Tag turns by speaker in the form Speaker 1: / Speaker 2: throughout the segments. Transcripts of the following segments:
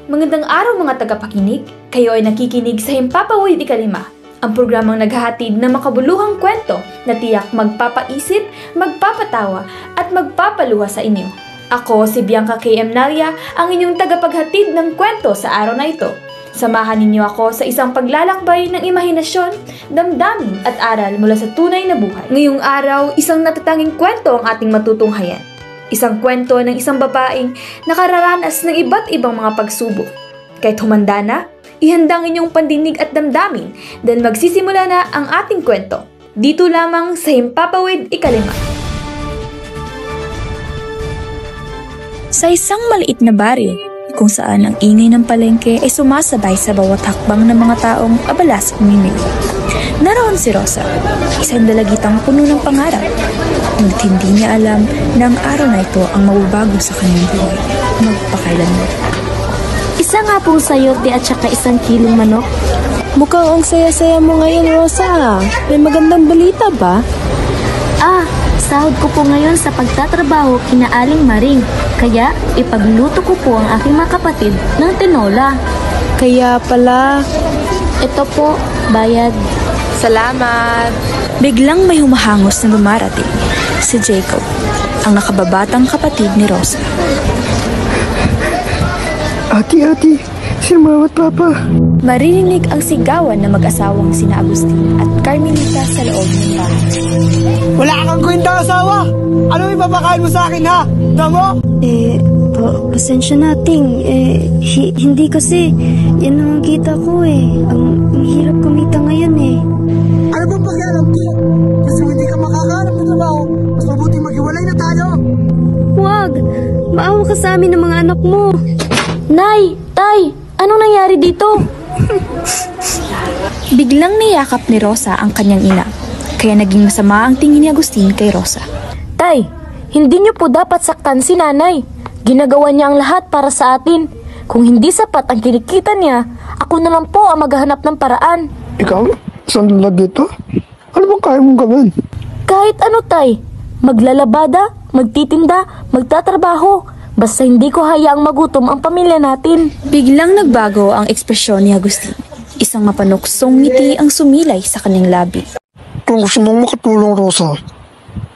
Speaker 1: Magandang araw mga tagapakinig. Kayo ay nakikinig sa Himpapawid Ikalima, ang programang naghahatid ng makabuluhang kwento na tiyak magpapaisip, magpapatawa at magpapaluha sa inyo. Ako si Bianca K.M. Naria, ang inyong tagapaghatid ng kwento sa araw na ito. Samahan ninyo ako sa isang paglalakbay ng imahinasyon, damdamin at aral mula sa tunay na buhay. Ngayong araw, isang natatanging kwento ang ating matutunghayan. Isang kwento ng isang babaeng nakararanas ng iba't ibang mga pagsubok. Kahit humanda na, ihanda ang inyong pandinig at damdamin dahil magsisimula na ang ating kwento. Dito lamang sa Himpapawid Ikalima.
Speaker 2: Sa isang maliit na baryo, kung saan ang ingay ng palengke ay sumasabay sa bawat hakbang ng mga taong abala sa pamimili. Naroon si Rosa, isang dalagitang puno ng pangarap. Ngunit hindi niya alam na ang araw na ito ang mababago sa kanyang buhay, magpakailanman.
Speaker 3: Isa nga pong sayote at saka 1 kilong manok.
Speaker 4: Mukhang ang saya-saya mo ngayon, Rosa. May magandang balita ba?
Speaker 3: Sahod ko po ngayon sa pagtatrabaho kina Aling Maring. Kaya ipagluto ko po ang aking mga kapatid ng tinola.
Speaker 4: Kaya pala.
Speaker 3: Ito po, bayad.
Speaker 4: Salamat.
Speaker 2: Biglang may humahangos na dumarating, si Jacob, ang nakababatang kapatid ni Rosa.
Speaker 5: Ati, sumawat papa.
Speaker 2: Maririnig ang sigawan ng mag-asawang sina Agustin at Carmelita sa loob ng bahay.
Speaker 5: Wala kang kwenta asawa! Ano ipapakain mo sa akin ha? Damo?
Speaker 6: Pasensya nating. Hindi kasi. Yan ang kita ko Ang hirap kumita ngayon
Speaker 5: Ano bang pag-alam ko? Kasi hindi ka makakahanap ng trabaho, mas mabuti maghiwalay na tayo.
Speaker 6: Huwag! Maawa ka sa amin ng mga anak mo.
Speaker 3: Nay! Tay! Anong nangyari dito?
Speaker 2: Biglang niyakap ni Rosa ang kanyang ina, kaya naging masama ang tingin ni Agustin kay Rosa.
Speaker 3: Tay! Hindi niyo po dapat saktan si nanay. Ginagawa niya ang lahat para sa atin. Kung hindi sapat ang kinikita niya, ako na lang po ang maghahanap ng paraan.
Speaker 5: Ikaw? Saan na dito? Ano bang kaya mong gawin?
Speaker 3: Kahit ano, Tay. Maglalabada, magtitinda, magtatrabaho. Basta hindi ko hayaang magutom ang pamilya natin.
Speaker 2: Biglang nagbago ang ekspresyon ni Agustin. Isang mapanuksong ngiti ang sumilay sa kanyang labi.
Speaker 5: Kung gusto mong makatulong, Rosa,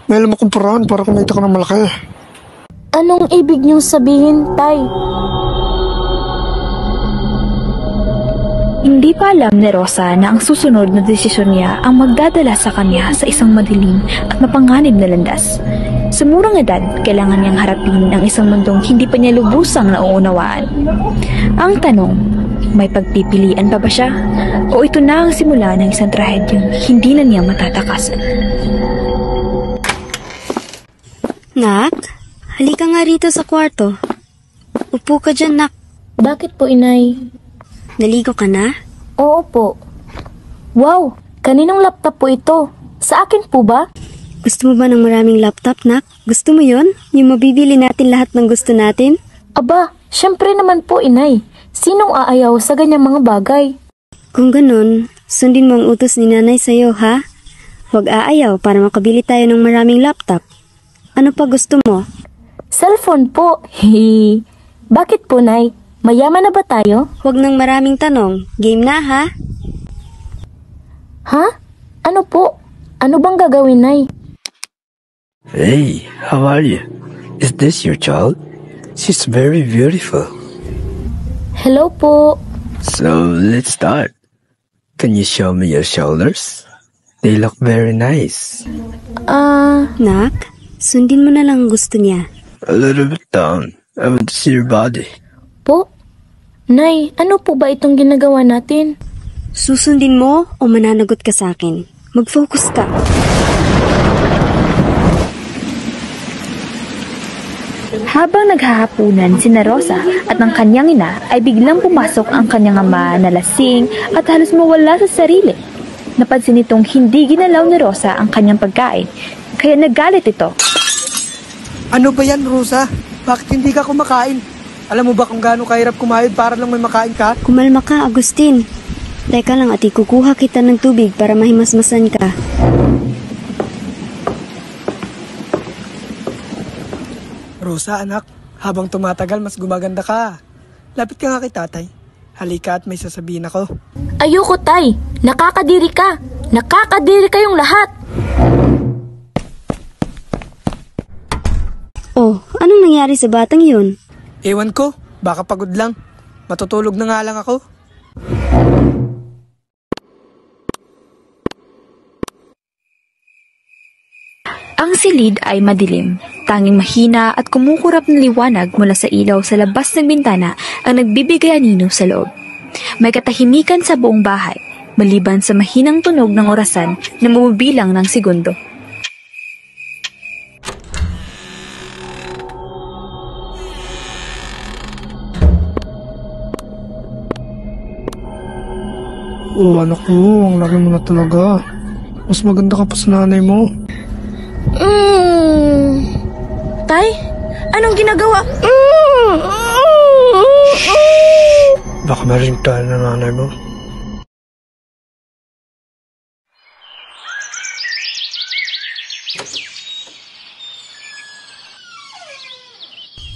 Speaker 5: may alam akong paraan para kumita ka ng malaki.
Speaker 3: Anong ibig niyong sabihin, Tay?
Speaker 2: Hindi pa alam ni Rosa na ang susunod na desisyon niya ang magdadala sa kanya sa isang madilim at mapanganib na landas. Sa murang edad, kailangan niyang harapin ang isang mundong hindi pa niya lubusang nauunawaan. Ang tanong, may pagpipilian pa ba siya? O ito na ang simula ng isang trahedyang hindi na niya matatakasan?
Speaker 6: Nak, halika nga rito sa kwarto. Upo ka dyan, Nak.
Speaker 3: Bakit po, Inay?
Speaker 6: Naligo ka na?
Speaker 3: Oo po. Wow! Kaninong laptop po ito? Sa akin po ba?
Speaker 6: Gusto mo ba ng maraming laptop, Nak? Gusto mo yon? Yung mabibili natin lahat ng gusto natin?
Speaker 3: Aba, syempre naman po, Inay. Sinong aayaw sa ganyang mga bagay?
Speaker 6: Kung ganun, sundin mo ang utos ni Nanay sa'yo, ha? Huwag aayaw para makabili tayo ng maraming laptop. Ano pa gusto mo?
Speaker 3: Cellphone po. Hehe. Bakit po, Nay? Mayaman na ba tayo?
Speaker 6: Huwag nang maraming tanong. Game na, ha?
Speaker 3: Ha? Ano po? Ano bang gagawin, Nay?
Speaker 7: Hey, how are you? Is this your child? She's very beautiful.
Speaker 3: Hello po.
Speaker 7: So, let's start. Can you show me your shoulders? They look very nice.
Speaker 6: Nak, sundin mo na lang ang gusto niya.
Speaker 7: A little bit down. I want to see your body.
Speaker 3: Po? Nay, ano po ba itong ginagawa natin?
Speaker 6: Susundin mo o mananagot ka sa akin? Mag-focus ka.
Speaker 2: Habang naghahapunan sina Rosa at ang kanyang ina ay biglang pumasok ang kanyang ama na lasing at halos mawala sa sarili. Napansin nitong hindi ginalaw ni Rosa ang kanyang pagkain, kaya nagalit ito.
Speaker 5: Ano ba yan, Rosa? Bakit hindi ka kumakain? Alam mo ba kung gaano kahirap kumayod para lang may makain ka?
Speaker 6: Kumalma ka, Agustin. Teka lang, ati, kukuha kita ng tubig para mahimasmasan ka.
Speaker 5: Rosa, anak, habang tumatagal mas gumaganda ka. Lapit ka nga kay tatay. Halika at may sasabihin ako.
Speaker 3: Ayoko, tay. Nakakadiri ka. Nakakadiri kayong lahat.
Speaker 6: Oh, anong nangyari sa batang yun?
Speaker 5: Ewan ko, baka pagod lang. Matutulog na nga lang ako.
Speaker 2: Ang silid ay madilim. Tanging mahina at kumukurap na liwanag mula sa ilaw sa labas ng bintana ang nagbibigay anino sa loob. May katahimikan sa buong bahay, maliban sa mahinang tunog ng orasan na bumibilang ng segundo.
Speaker 5: Oh, anak ko, ang laki mo na talaga. Mas maganda ka pa sa nanay mo.
Speaker 3: Tay, anong ginagawa?
Speaker 5: Baka marinig tayo ng nanay mo.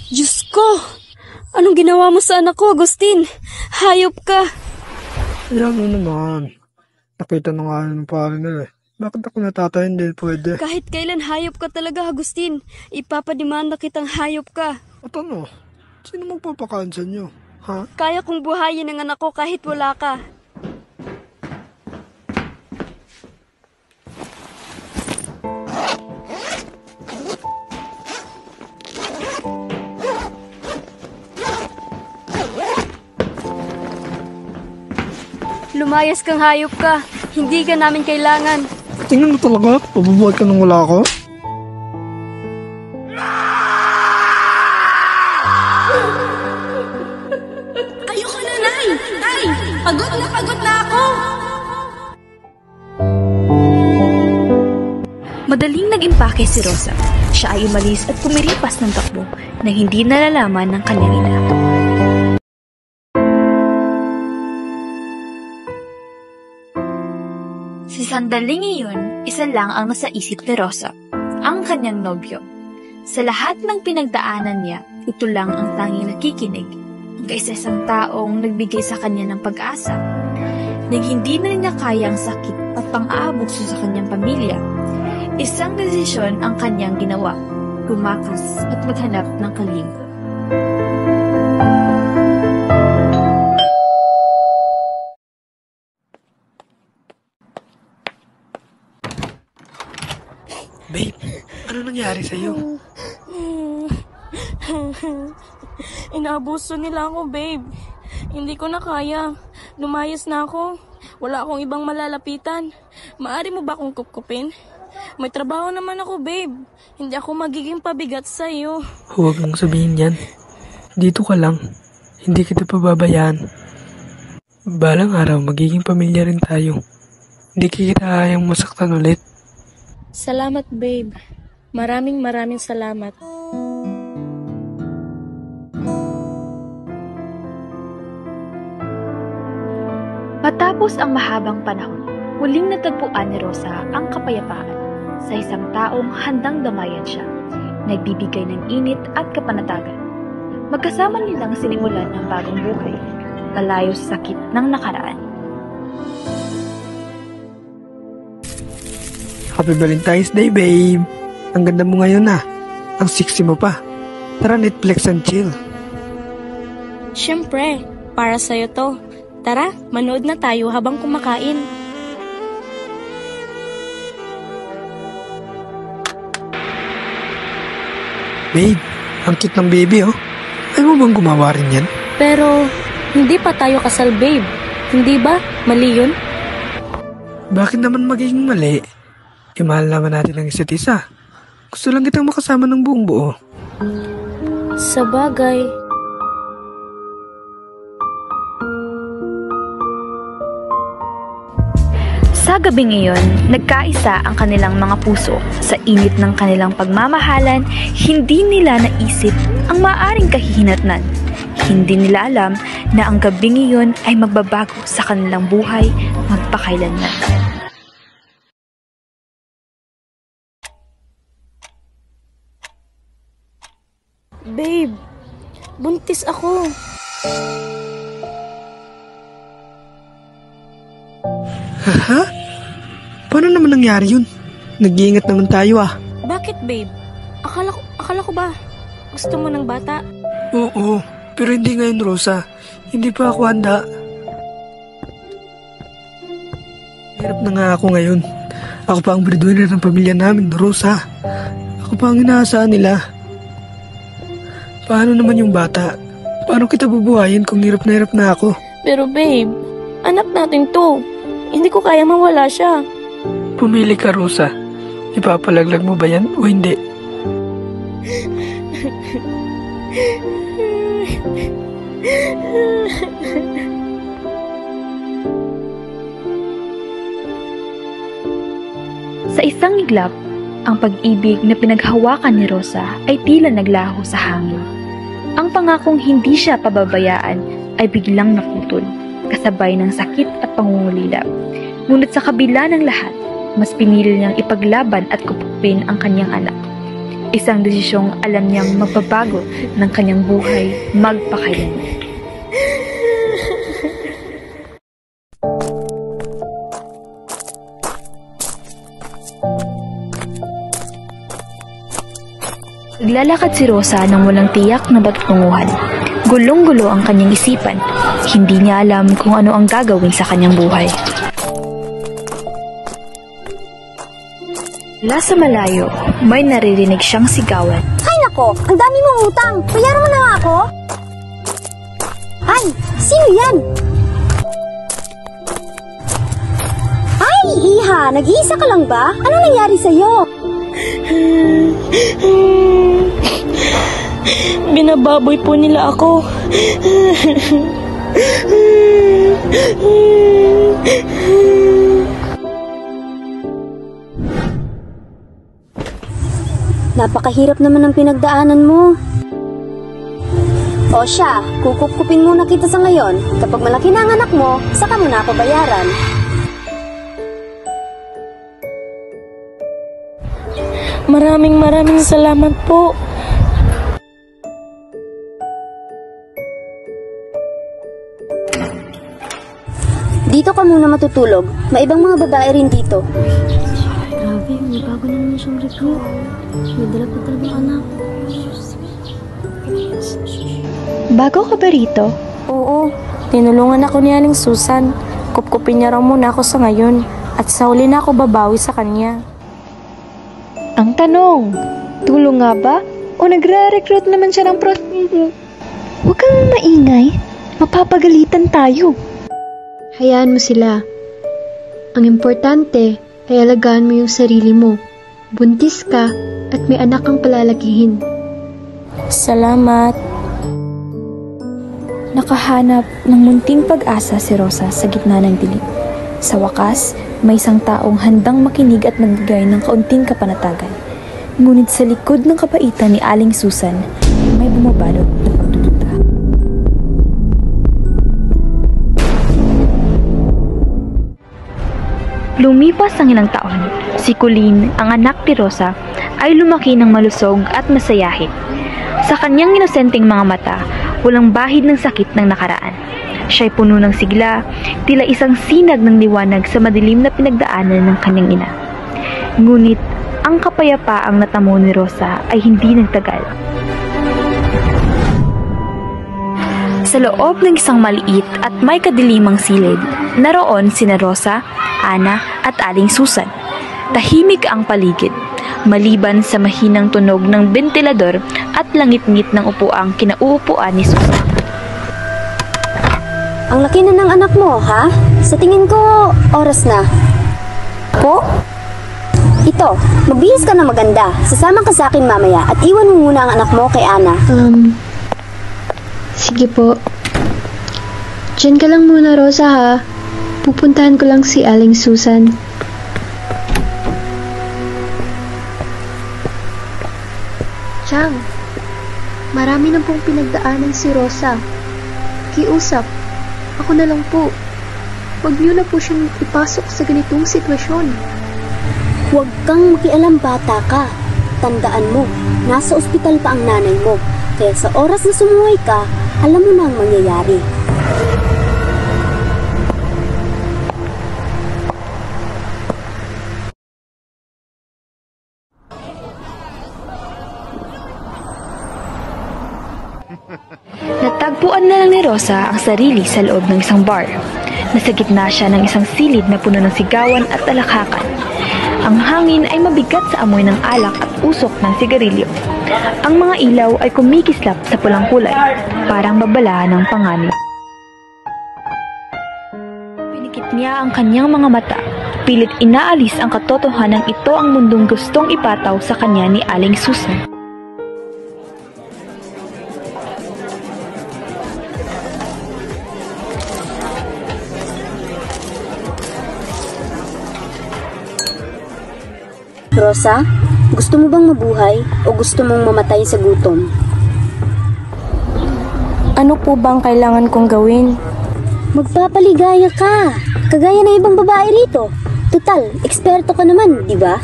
Speaker 6: Diyos ko! Anong ginawa mo sa anak ko, Agustin? Hayop ka!
Speaker 5: Ayan mo naman. Nakita na nga ng pare nila eh. Bakit ako natatay? Hindi pwede.
Speaker 6: Kahit kailan hayop ka talaga, Agustin. Ipapadimanda kitang hayop ka.
Speaker 5: At ano? Sino magpapakansa nyo? Ha?
Speaker 6: Kaya kong buhayin ang anak ko kahit wala ka. Lumayas kang hayop ka. Hindi ka namin kailangan.
Speaker 5: Tingnan mo talaga. Pababuhay ka nang wala ako.
Speaker 3: Ayoko na, Nay! Tay! Pagod na ako!
Speaker 2: Madaling nag-impake si Rosa. Siya ay umalis at pumiripas ng takbo na hindi nalalaman ng kanyang ina. Sa sandaling iyon, isa lang ang nasa isip ni Rosa, ang kanyang nobyo. Sa lahat ng pinagdaanan niya, ito lang ang tanging nakikinig, ang kaisa-isang taong nagbigay sa kanya ng pag-asa. Nang hindi na niya kaya ang sakit at pang-aabugso sa kanyang pamilya, isang desisyon ang kanyang ginawa, gumakas at maghanap ng kalingap.
Speaker 5: Babe, ano nangyari sa'yo?
Speaker 3: Inaabuso nila ako, babe. Hindi ko na kaya. Lumayas na ako. Wala akong ibang malalapitan. Maari mo ba akong kupkupin? May trabaho naman ako, babe. Hindi ako magiging pabigat sa iyo.
Speaker 5: Huwag mong sabihin yan. Dito ka lang. Hindi kita pababayaan. Balang araw, magiging pamilya rin tayo. Hindi kita hayang masaktan ulit.
Speaker 3: Salamat, babe. Maraming salamat.
Speaker 2: Matapos ang mahabang panahon, muling natagpuan ni Rosa ang kapayapaan sa isang taong handang damayan siya, nagbibigay ng init at kapanatagan. Magkasama nilang sinimulan ng bagong buhay, malayo sa sakit ng nakaraan.
Speaker 5: Happy Valentine's Day, babe! Ang ganda mo ngayon ah. Ang sexy mo pa. Tara, Netflix and chill.
Speaker 3: Siyempre, para sa'yo to. Tara, manood na tayo habang kumakain.
Speaker 5: Babe, ang cute ng baby oh. Ayaw mo bang gumawa rin yan?
Speaker 3: Pero, hindi pa tayo kasal, babe. Hindi ba? Mali yun?
Speaker 5: Bakit naman magiging mali? Mahal naman natin ang isa't isa. Gusto lang kitang makasama ng buong buo.
Speaker 3: Sa bagay.
Speaker 2: Sa gabing iyon, nagkaisa ang kanilang mga puso. Sa init ng kanilang pagmamahalan, hindi nila naisip ang maaring kahihinatnan. Hindi nila alam na ang gabing iyon ay magbabago sa kanilang buhay magpakailanman.
Speaker 3: Babe, buntis ako.
Speaker 5: Ha? Paano naman nangyari yun? Nag-iingat naman tayo ah.
Speaker 3: Bakit, babe? Akala ko ba gusto mo ng bata?
Speaker 5: Oo, pero hindi ngayon, Rosa. Hindi pa ako handa. Hirap na nga ako ngayon. Ako pa ang breadwinner ng pamilya namin, Rosa. Ako pa ang inaasahan nila. Paano naman yung bata? Paano kita bubuhayin kung hirap na ako?
Speaker 3: Pero babe, anak natin to. Hindi ko kaya mawala siya.
Speaker 5: Pumili ka, Rosa. Ipapalaglag mo ba yan o hindi?
Speaker 2: Sa isang iglap, ang pag-ibig na pinaghawakan ni Rosa ay tila naglaho sa hangin. Ang pangakong hindi siya pababayaan ay biglang naputol, kasabay ng sakit at pangungulila. Ngunit sa kabila ng lahat, mas pinili niyang ipaglaban at kupupin ang kanyang anak. Isang desisyong alam niyang magbabago ng kanyang buhay magpakailanman. Naglalakad si Rosa nang walang tiyak na patutunguhan. Gulong-gulo ang kanyang isipan. Hindi niya alam kung ano ang gagawin sa kanyang buhay. Mula sa malayo, may naririnig siyang sigawan.
Speaker 6: Hay nako, ang dami mong utang. Bayaran mo na nga ako. Ay, sino yan? Ay, Iha, nag-iisa ka lang ba? Ano nangyari sa'yo?
Speaker 3: Binababoy po nila ako.
Speaker 6: Napakahirap naman ang pinagdaanan mo. O siya, kukupkupin muna kita sa ngayon. Kapag malaki na ang anak mo, saka mo na ako bayaran.
Speaker 3: Maraming salamat po.
Speaker 6: Dito ka muna matutulog. May ibang mga babae rin dito. Grabe, may bago naman siyang recruit. May dala pa talagang anak.
Speaker 2: Bago ka ba rito?
Speaker 3: Oo, tinulungan ako ni Aling Susan. Kupkupin niya raw muna ako sa ngayon. At sa huli na ako babawi sa kanya.
Speaker 2: Ang tanong, tulong nga ba? O nagre-recruit naman siya ng Huwag kang maingay. Mapapagalitan tayo.
Speaker 8: Hayaan mo sila. Ang importante ay alagaan mo yung sarili mo. Buntis ka at may anak kang palalakihin.
Speaker 3: Salamat.
Speaker 2: Nakahanap ng munting pag-asa si Rosa sa gitna ng dilim. Sa wakas, may isang taong handang makinig at magbigay ng kaunting kapanatagan. Ngunit sa likod ng kabaitan ni Aling Susan, may bumabalot na pagdududa. Lumipas ang ilang taon, si Colleen, ang anak ni Rosa, ay lumaki ng malusog at masayahin. Sa kanyang inosenteng mga mata, walang bahid ng sakit ng nakaraan. Siya'y puno ng sigla, tila isang sinag ng liwanag sa madilim na pinagdaanan ng kanyang ina. Ngunit, ang kapayapaang natamo ni Rosa ay hindi nagtagal. Sa loob ng isang maliit at may kadilimang silid, naroon sina Rosa, Ana at Aling Susan. Tahimik ang paligid, maliban sa mahinang tunog ng bentilador at langit-ngit ng upuang kinauupuan ni Susan.
Speaker 6: Ang laki na ng anak mo, ha? Sa tingin ko, oras na. Po? Ito, magbihis ka na maganda. Sasama ka sa akin mamaya at iwan mo muna ang anak mo kay Ana.
Speaker 8: Sige po. Diyan ka lang muna, Rosa, ha? Pupuntahan ko lang si Aling Susan. Chang, marami na pong pinagdaanan si Rosa. Kiusap, ako na lang po. Huwag niyo na po siyang ipasok sa ganitong sitwasyon.
Speaker 6: Huwag kang makialam, bata ka. Tandaan mo, nasa ospital pa ang nanay mo. Kaya sa oras na sumuhay ka, Alam mo na ang mangyayari.
Speaker 2: Natagpuan na lang ni Rosa ang sarili sa loob ng isang bar. Nasa gitna siya ng isang silid na puno ng sigawan at alakhakan. Ang hangin ay mabigat sa amoy ng alak at usok ng sigarilyo. Ang mga ilaw ay kumikislap sa pulang kulay, parang babala ng panganib. Pinikit niya ang kanyang mga mata. Pilit inaalis ang katotohanan ito ang mundong gustong ipataw sa kanya ni Aling Susan.
Speaker 6: Rosa, gusto mo bang mabuhay o gusto mong mamatay sa gutom?
Speaker 3: Ano po bang kailangan kong gawin?
Speaker 6: Magpapaligaya ka, kagaya ng ibang babae rito. Tutal, eksperto ka naman, di ba?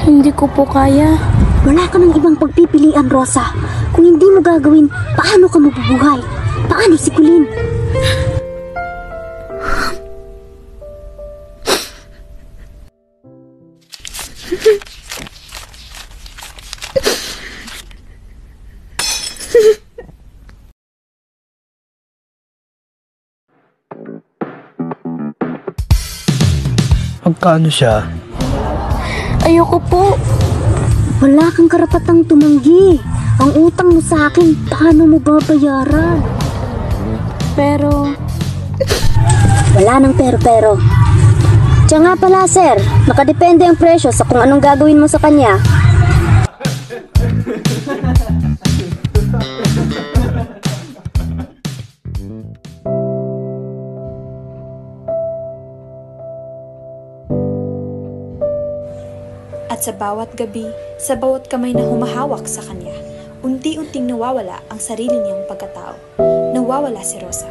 Speaker 3: Hindi ko po kaya.
Speaker 6: Wala ka ng ibang pagpipilian, Rosa. Kung hindi mo gagawin, paano ka mabubuhay? Paano si Colleen?
Speaker 5: Magkano siya?
Speaker 3: Ayoko po.
Speaker 6: Wala kang karapatang tumanggi. Ang utang mo sa akin, paano mo babayaran?
Speaker 3: Pero...
Speaker 6: Wala nang pero-pero. Tiyan nga pala, sir. Nakadepende ang presyo sa kung anong gagawin mo sa kanya.
Speaker 1: At sa bawat gabi, sa bawat kamay na humahawak sa kanya, unti-unting nawawala ang sarili niyang pagkatao. Nawawala si Rosa.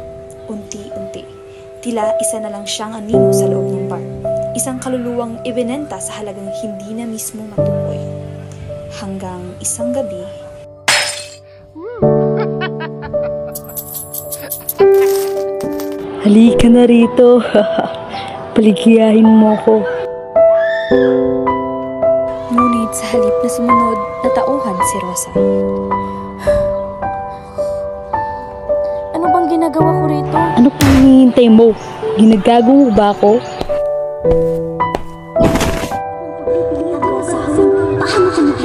Speaker 1: Unti-unti. Tila isa na lang siyang anino sa loob ng bar. Isang kaluluwang ibinenta sa halagang hindi na mismo matukoy. Hanggang isang gabi...
Speaker 2: Halika na rito. Paligayahin mo ko.
Speaker 1: Ngunit sa halip na sumunod, natauhan si Rosa.
Speaker 3: ano bang ginagawa ko rito?
Speaker 2: Ano pang hinihintay mo? Ginagago mo ba ako?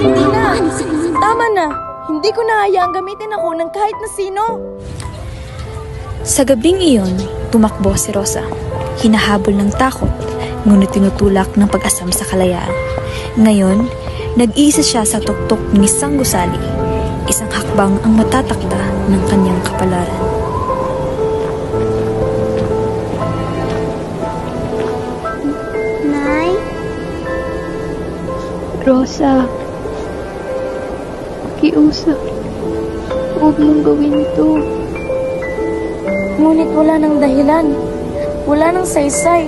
Speaker 3: Hindi na! Tama na! Hindi ko na hayaang gamitin ako ng kahit na sino!
Speaker 1: Sa gabing iyon, tumakbo si Rosa. Hinahabol ng takot, ngunit tinutulak ng pag-asam sa kalayaan. Ngayon, nag-iisa siya sa tuktok ni isang gusali. Isang hakbang ang matatakda ng kanyang kapalaran.
Speaker 8: Nay?
Speaker 4: Rosa, pakiusap. Huwag mong gawin ito.
Speaker 3: Ngunit wala nang dahilan. Wala nang saysay.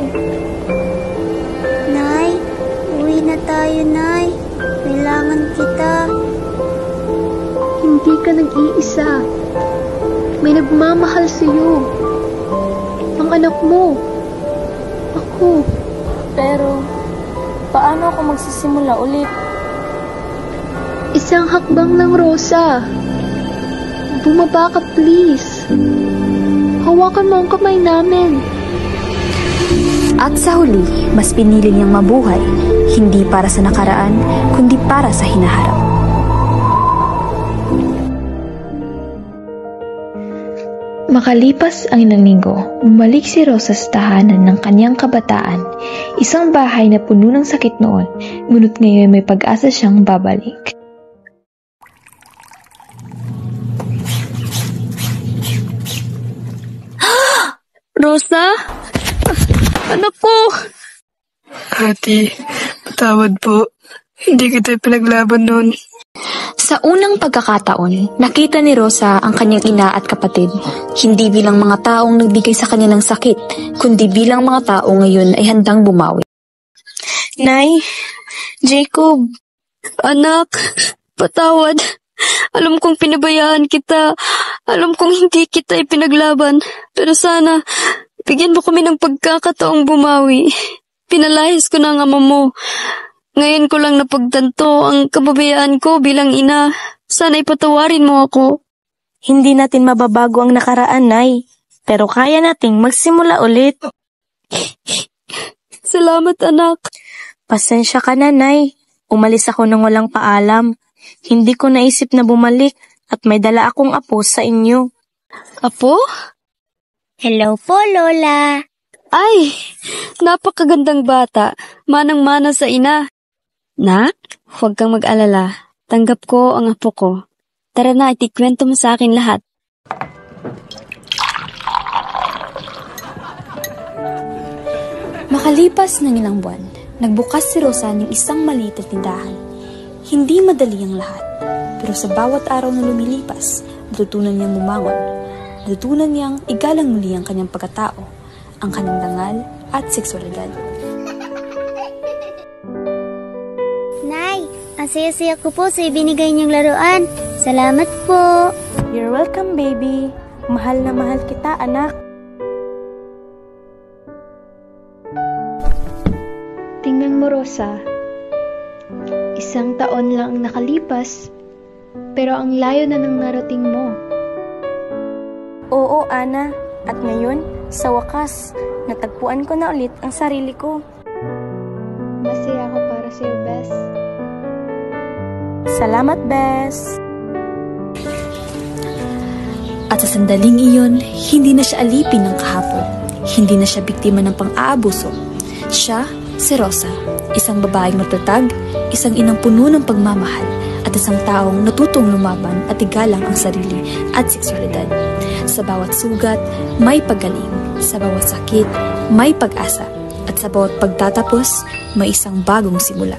Speaker 8: Nay, uwi na tayo, Nay. Kailangan kita.
Speaker 4: Hindi ka nag-iisa. May nagmamahal sa'yo. Ang anak mo. Ako.
Speaker 3: Pero, paano ako magsisimula ulit?
Speaker 4: Isang hakbang lang, Rosa. Bumaba ka, please. Hawakan mo ang kamay namin.
Speaker 1: At sa huli, mas pinili niyang mabuhay, hindi para sa nakaraan, kundi para sa hinaharap.
Speaker 2: Makalipas ang ilang linggo, bumalik si Rosa sa tahanan ng kanyang kabataan, isang bahay na puno ng sakit noon, ngunit ngayon may pag-asa siyang babalik.
Speaker 4: Rosa? Anak ko!
Speaker 5: Ate, patawad po. Hindi kita pinaglaban noon.
Speaker 1: Sa unang pagkakataon, nakita ni Rosa ang kanyang ina at kapatid, hindi bilang mga taong nagbigay sa kanya ng sakit, kundi bilang mga tao ngayon ay handang bumawi.
Speaker 3: Nay, Jacob,
Speaker 4: Anak, patawad.
Speaker 9: Alam kong pinabayaan kita. Alam kong hindi kita ipinaglaban. Pero sana, bigyan mo kami ng pagkakataong bumawi. Pinalayas ko na ang ama mo. Ngayon ko lang napagtanto ang kababayaan ko bilang ina. Sana ipatawarin mo ako.
Speaker 3: Hindi natin mababago ang nakaraan, Nay. Pero kaya nating magsimula ulit.
Speaker 9: Salamat, anak.
Speaker 3: Pasensya ka na, Nay. Umalis ako nang walang paalam. Hindi ko naisip na bumalik at may dala akong apo sa inyo.
Speaker 9: Apo?
Speaker 6: Hello po, Lola.
Speaker 9: Ay, napakagandang bata. Manang-mana sa ina. Nak, huwag kang mag-alala. Tanggap ko ang apo ko. Tara na, itikwento mo sa akin lahat.
Speaker 1: Makalipas ng ilang buwan, nagbukas si Rosa ng isang maliit na tindahan. Hindi madali ang lahat, pero sa bawat araw na lumilipas, natutunan niyang bumangon. Natutunan niyang igalang muli ang kanyang pagkatao, ang kanyang dangal at seksualidad.
Speaker 6: Nay, ang saya-saya ko po sa ibinigay niyong laruan. Salamat po.
Speaker 3: You're welcome, baby. Mahal na mahal kita, anak.
Speaker 8: Tingnan mo, Rosa. 1 taon lang ang nakalipas, pero ang layo na ng narating mo.
Speaker 3: Oo, Ana. At ngayon, sa wakas, natagpuan ko na ulit ang sarili ko.
Speaker 8: Masaya ako para sa'yo, Bes.
Speaker 3: Salamat, Bes.
Speaker 1: At sa sandaling iyon, hindi na siya alipin ng kahapon. Hindi na siya biktima ng pang-aabuso. Siya, si Rosa, isang babaeng matatag, isang inang puno ng pagmamahal, at isang taong natutong lumaban at igalang ang sarili at seksualidad. Sa bawat sugat, may paggaling. Sa bawat sakit, may pag-asa. At sa bawat pagtatapos, may isang bagong simula.